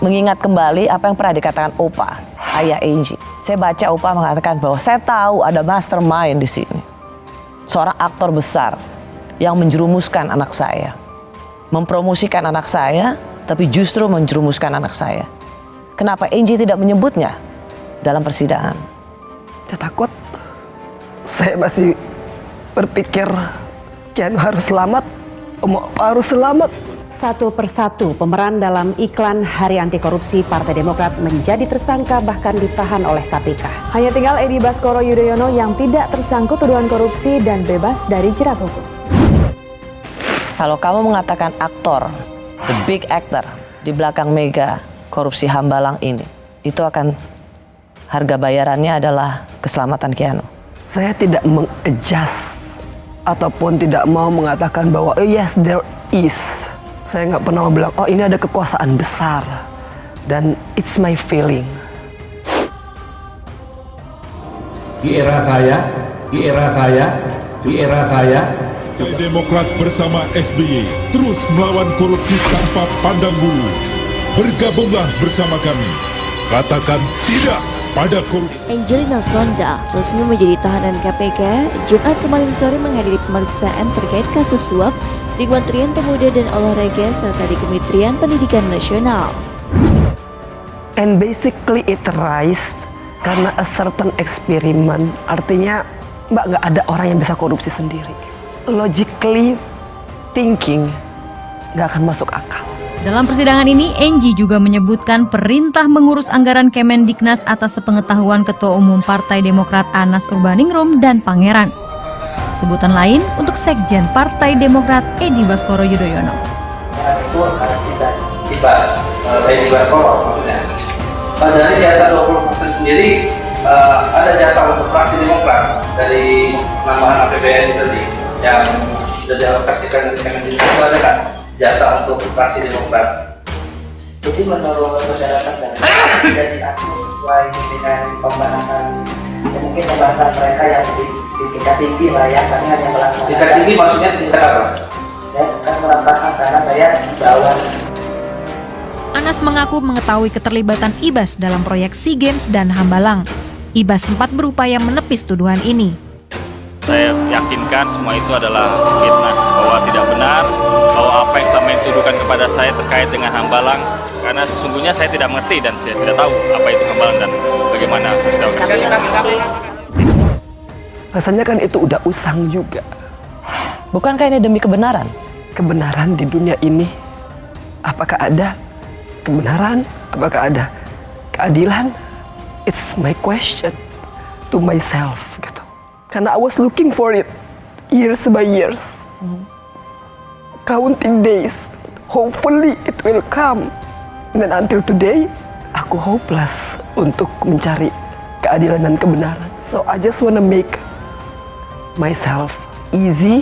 mengingat kembali apa yang pernah dikatakan Opa, ayah Angie. Saya baca Opa mengatakan bahwa saya tahu ada mastermind di sini. Seorang aktor besar yang menjerumuskan anak saya. Mempromosikan anak saya, tapi justru menjerumuskan anak saya. Kenapa Angie tidak menyebutnya dalam persidangan? Saya takut. Saya masih berpikir Keanu harus selamat, harus selamat. Satu persatu pemeran dalam iklan Hari Anti Korupsi Partai Demokrat menjadi tersangka bahkan ditahan oleh KPK. Hanya tinggal Edi Baskoro Yudhoyono yang tidak tersangkut tuduhan korupsi dan bebas dari jerat hukum. Kalau kamu mengatakan aktor, the big actor di belakang mega korupsi Hambalang ini, itu akan harga bayarannya adalah keselamatan Keanu. Saya tidak mengadjust ataupun tidak mau mengatakan bahwa oh yes there is. Saya nggak pernah bilang oh ini ada kekuasaan besar dan it's my feeling. Di era saya, Partai Demokrat bersama SBY terus melawan korupsi tanpa pandang bulu. Bergabunglah bersama kami. Katakan tidak pada korupsi. Angelina Sonda resmi menjadi tahanan KPK Jumat kemarin sore menghadiri pemeriksaan terkait kasus suap di Kementerian Pemuda dan Olahraga serta di Kementerian Pendidikan Nasional. And basically it rise karena a certain experiment, artinya Mbak nggak ada orang yang bisa korupsi sendiri. Logically thinking nggak akan masuk akal. Dalam persidangan ini, Angie juga menyebutkan perintah mengurus anggaran Kemendiknas atas sepengetahuan Ketua Umum Partai Demokrat Anas Urbaningrum dan Pangeran. Sebutan lain untuk Sekjen Partai Demokrat Edi Baskoro Yudhoyono. Itu Ibas, Edi Baskoro maksudnya. Dari jatah 20% sendiri ada jatah untuk fraksi Demokrat dari penambahan APBN tadi yang sudah dialokasikan ke Kemendiknas itu ada kan? Jatah untuk fraksi Demokrat. Jadi menurut masyarakat dan tidak diatur sesuai dengan pembahasan mungkin pembahasan mereka yang di tingkat tinggi lah ya, kami hanya melaksanakan. Tingkat tinggi maksudnya tingkat apa? Saya bukan merasakan karena saya di bawah. Anas mengaku mengetahui keterlibatan Ibas dalam proyek SEA Games dan Hambalang. Ibas sempat berupaya menepis tuduhan ini. Saya yakinkan semua itu adalah fitnah, bahwa tidak benar, bahwa apa yang selama ini dituduhkan kepada saya terkait dengan Hambalang, karena sesungguhnya saya tidak mengerti dan saya tidak tahu apa itu Hambalang dan bagaimana peristiwa tersebut. Rasanya kan itu udah usang juga. Bukankah ini demi kebenaran? Kebenaran di dunia ini, apakah ada kebenaran? Apakah ada keadilan? It's my question to myself gitu. Karena I was looking for it years by years. Counting days. Hopefully it will come. Dan until today, aku hopeless untuk mencari keadilan dan kebenaran. So I just wanna make myself easy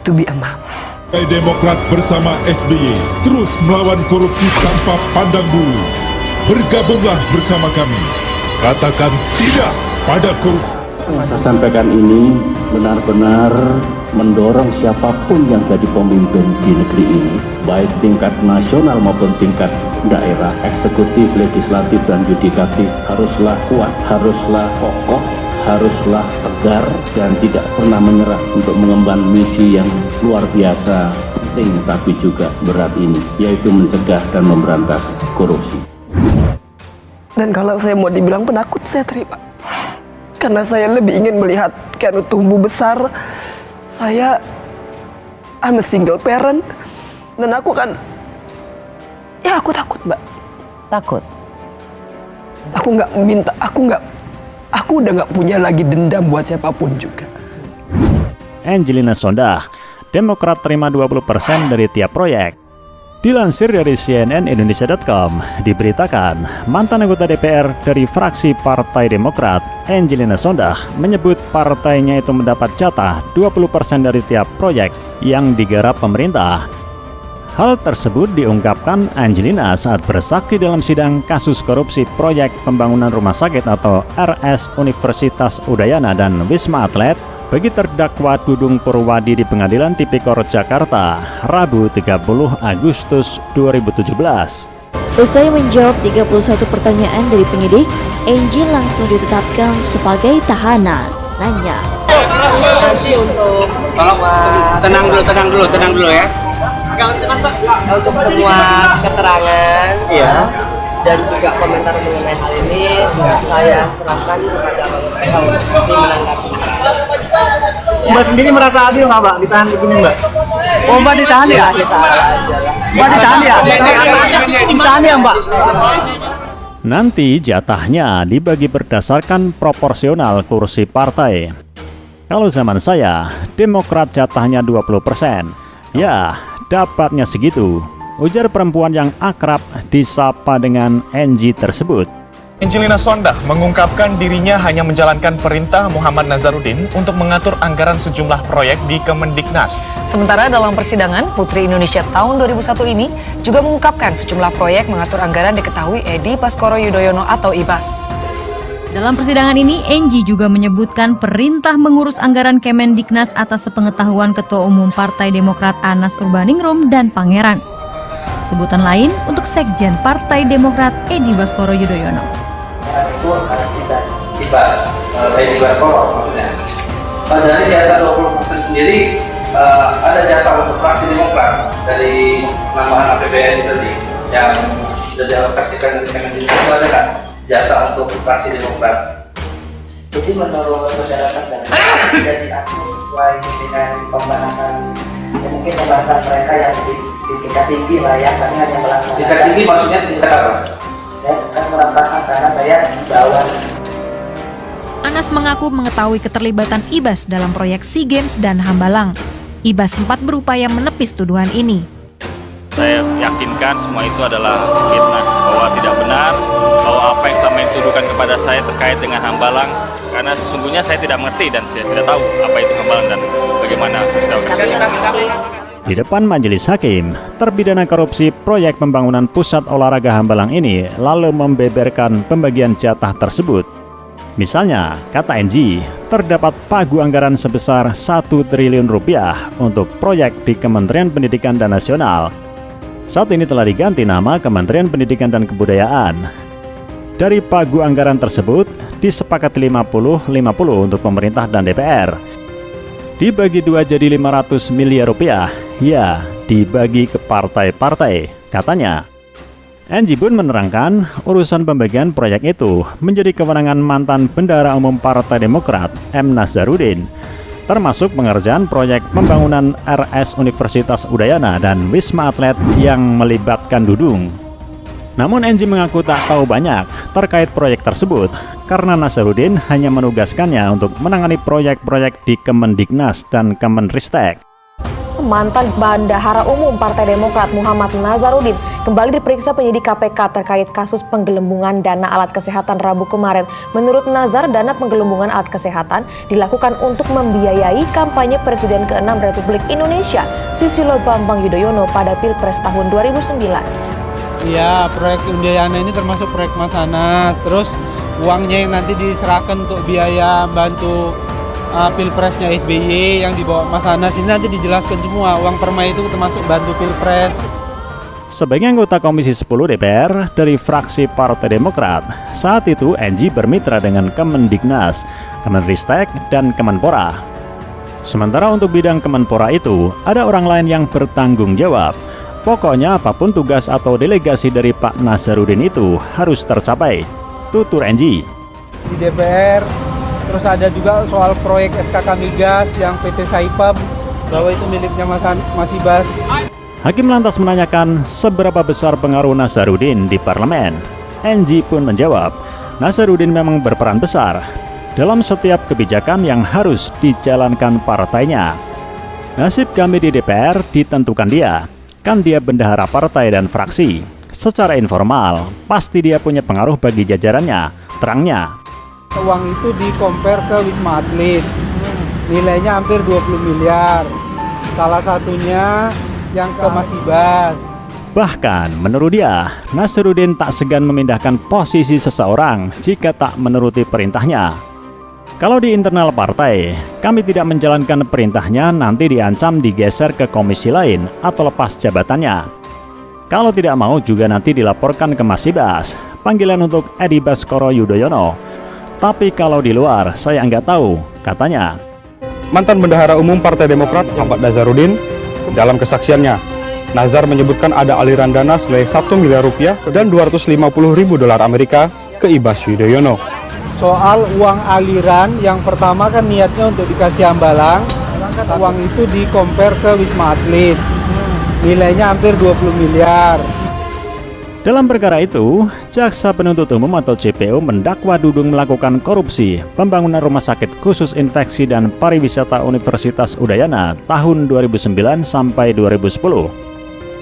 to be a mom. Partai Demokrat bersama SBY terus melawan korupsi tanpa pandang bulu. Bergabunglah bersama kami. Katakan tidak pada korupsi. Saya sampaikan ini benar-benar mendorong siapapun yang jadi pemimpin di negeri ini, baik tingkat nasional maupun tingkat daerah, eksekutif, legislatif, dan yudikatif, haruslah kuat, haruslah kokoh, haruslah tegar, dan tidak pernah menyerah untuk mengemban misi yang luar biasa, penting tapi juga berat ini, yaitu mencegah dan memberantas korupsi. Dan kalau saya mau dibilang penakut, saya terima. Karena saya lebih ingin melihat Keanu tumbuh besar. I'm a single parent. Dan aku kan, ya aku takut Mbak. Takut? Aku nggak minta, aku udah nggak punya lagi dendam buat siapapun juga. Angelina Sonda, Demokrat terima 20% dari tiap proyek. Dilansir dari cnnindonesia.com, diberitakan mantan anggota DPR dari fraksi Partai Demokrat, Angelina Sonda, menyebut partainya itu mendapat jatah 20% dari tiap proyek yang digarap pemerintah. Hal tersebut diungkapkan Angelina saat bersaksi dalam sidang kasus korupsi proyek pembangunan rumah sakit atau RS Universitas Udayana dan Wisma Atlet bagi terdakwa Dudung Purwadi di Pengadilan Tipikor Jakarta, Rabu 30 Agustus 2017. Usai menjawab 31 pertanyaan dari penyidik, Angie langsung ditetapkan sebagai tahanan. Nanya. Nanti untuk Tenang dulu ya. untuk semua keterangan dan juga komentar mengenai hal ini saya serahkan kepada mereka untuk menanggapi. Mbak sendiri merasa adil nggak Mbak ditahan begini Mbak? Oh Mbak ditahan ya? Mbak ditahan ya? Ditahan ya Mbak? Nanti jatahnya dibagi berdasarkan proporsional kursi partai. Kalau zaman saya, Demokrat jatahnya 20%. Ya, dapatnya segitu. Ujar perempuan yang akrab disapa dengan Angie tersebut. Angelina Sondah mengungkapkan dirinya hanya menjalankan perintah Muhammad Nazarudin untuk mengatur anggaran sejumlah proyek di Kemendiknas. Sementara dalam persidangan, Putri Indonesia tahun 2001 ini juga mengungkapkan sejumlah proyek mengatur anggaran diketahui Edi Baskoro Yudhoyono atau IBAS. Dalam persidangan ini, Angie juga menyebutkan perintah mengurus anggaran Kemendiknas atas sepengetahuan Ketua Umum Partai Demokrat Anas Urbaningrum dan Pangeran. Sebutan lain untuk Sekjen Partai Demokrat Edi Baskoro Yudhoyono. IBAS, Edi Baskoro maksudnya. Dari jatah 20% sendiri ada jatah untuk fraksi Demokrat dari penambahan APBN tadi yang sudah dialokasikan ke Kemendiknas itu ada kan jatah untuk fraksi Demokrat. Jadi menurut masyarakat tidak diatur sesuai dengan pembahasan mungkin pembahasan mereka yang di tingkat tinggi lah ya, kami hanya melaksanakan. Tingkat tinggi maksudnya tingkat apa? Saya bukan kurang paham karena saya di bawah. Anas mengaku mengetahui keterlibatan IBAS dalam proyek SEA Games dan Hambalang. IBAS sempat berupaya menepis tuduhan ini. Saya yakinkan semua itu adalah fitnah, bahwa tidak benar, bahwa apa yang selama ini dituduhkan kepada saya terkait dengan Hambalang, karena sesungguhnya saya tidak mengerti dan saya tidak tahu apa itu Hambalang dan bagaimana peristiwa tersebut. Di depan majelis hakim, terpidana korupsi proyek pembangunan pusat olahraga Hambalang ini lalu membeberkan pembagian jatah tersebut. Misalnya, kata Angie, terdapat pagu anggaran sebesar 1 triliun rupiah untuk proyek di Kementerian Pendidikan dan Nasional. Saat ini telah diganti nama Kementerian Pendidikan dan Kebudayaan. Dari pagu anggaran tersebut, disepakati 50-50 untuk pemerintah dan DPR. Dibagi 2 jadi 500 miliar rupiah, ya dibagi ke partai-partai, katanya. Angie pun menerangkan urusan pembagian proyek itu menjadi kewenangan mantan Bendahara Umum Partai Demokrat M. Nazarudin, termasuk pengerjaan proyek pembangunan RS Universitas Udayana dan Wisma Atlet yang melibatkan Dudung. Namun Angie mengaku tak tahu banyak terkait proyek tersebut karena Nazarudin hanya menugaskannya untuk menangani proyek-proyek di Kemendiknas dan Kemenristek. Mantan Bendahara Umum Partai Demokrat Muhammad Nazarudin kembali diperiksa penyidik KPK terkait kasus penggelembungan dana alat kesehatan Rabu kemarin. Menurut Nazar, dana penggelembungan alat kesehatan dilakukan untuk membiayai kampanye Presiden ke-6 Republik Indonesia Susilo Bambang Yudhoyono pada Pilpres tahun 2009. Iya, proyek Udayana ini termasuk proyek Mas Anas. Terus uangnya yang nanti diserahkan untuk biaya bantu Pilpresnya SBY yang dibawa Mas Anas ini nanti dijelaskan semua. Uang perma itu termasuk bantu Pilpres. Sebagai anggota Komisi 10 DPR dari fraksi Partai Demokrat, saat itu Angie bermitra dengan Kemendiknas, Kemenristek, dan Kemenpora. Sementara untuk bidang Kemenpora itu, ada orang lain yang bertanggung jawab. Pokoknya apapun tugas atau delegasi dari Pak Nazarudin itu harus tercapai, tutur Angie. Di DPR, terus ada juga soal proyek SKK Migas yang PT Saipem, bahwa itu miliknya Mas IBAS. Hakim lantas menanyakan seberapa besar pengaruh Nazarudin di parlemen. Angie pun menjawab, Nazarudin memang berperan besar dalam setiap kebijakan yang harus dijalankan partainya. Nasib kami di DPR ditentukan dia. Kan dia bendahara partai dan fraksi. Secara informal, pasti dia punya pengaruh bagi jajarannya, terangnya. Uang itu di-compare ke Wisma Atlet. Nilainya hampir 20 miliar. Salah satunya yang ke Mas IBAS. Bahkan menurut dia, Nazarudin tak segan memindahkan posisi seseorang jika tak menuruti perintahnya. Kalau di internal partai, kami tidak menjalankan perintahnya nanti diancam digeser ke komisi lain atau lepas jabatannya. Kalau tidak mau juga nanti dilaporkan ke Masibas. Panggilan untuk Edi Baskoro Yudhoyono. Tapi kalau di luar, saya nggak tahu, katanya. Mantan Bendahara Umum Partai Demokrat Muhammad Nazarudin, dalam kesaksiannya, Nazar menyebutkan ada aliran dana senilai 1 miliar rupiah dan 250 ribu dolar Amerika ke Ibas Yudhoyono. Soal uang aliran, yang pertama kan niatnya untuk dikasih Hambalang, uang itu di-compare ke Wisma Atlet, nilainya hampir 20 miliar. Dalam perkara itu, Jaksa Penuntut Umum atau JPU mendakwa Dudung melakukan korupsi pembangunan Rumah Sakit Khusus Infeksi dan Pariwisata Universitas Udayana tahun 2009 sampai 2010.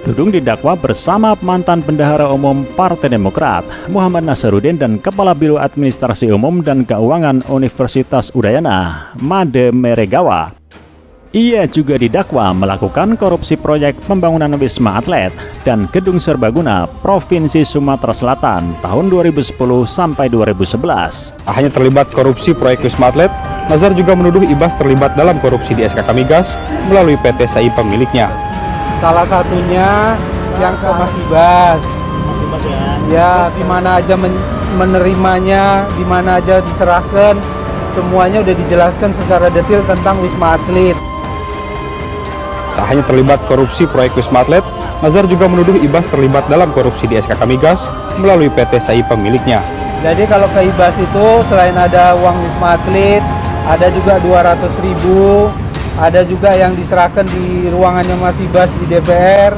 Dudung didakwa bersama mantan Bendahara Umum Partai Demokrat Muhammad Nazarudin dan Kepala Biro Administrasi Umum dan Keuangan Universitas Udayana, Made Meregawa. Ia juga didakwa melakukan korupsi proyek pembangunan Wisma Atlet dan Gedung Serbaguna Provinsi Sumatera Selatan tahun 2010 sampai 2011. Tak hanya terlibat korupsi proyek Wisma Atlet, Nazar juga menuduh Ibas terlibat dalam korupsi di SKK Migas melalui PT SAI pemiliknya. Salah satunya yang ke Masibas. Ya, di mana aja menerimanya, di mana aja diserahkan, semuanya udah dijelaskan secara detail tentang Wisma Atlet. Tak hanya terlibat korupsi proyek Wisma Atlet, Nazar juga menuduh Ibas terlibat dalam korupsi di SKK Migas melalui PT SAI pemiliknya. Jadi kalau ke Ibas itu selain ada uang Wisma Atlet, ada juga 200 ribu, ada juga yang diserahkan di ruangannya Mas Ibas di DPR,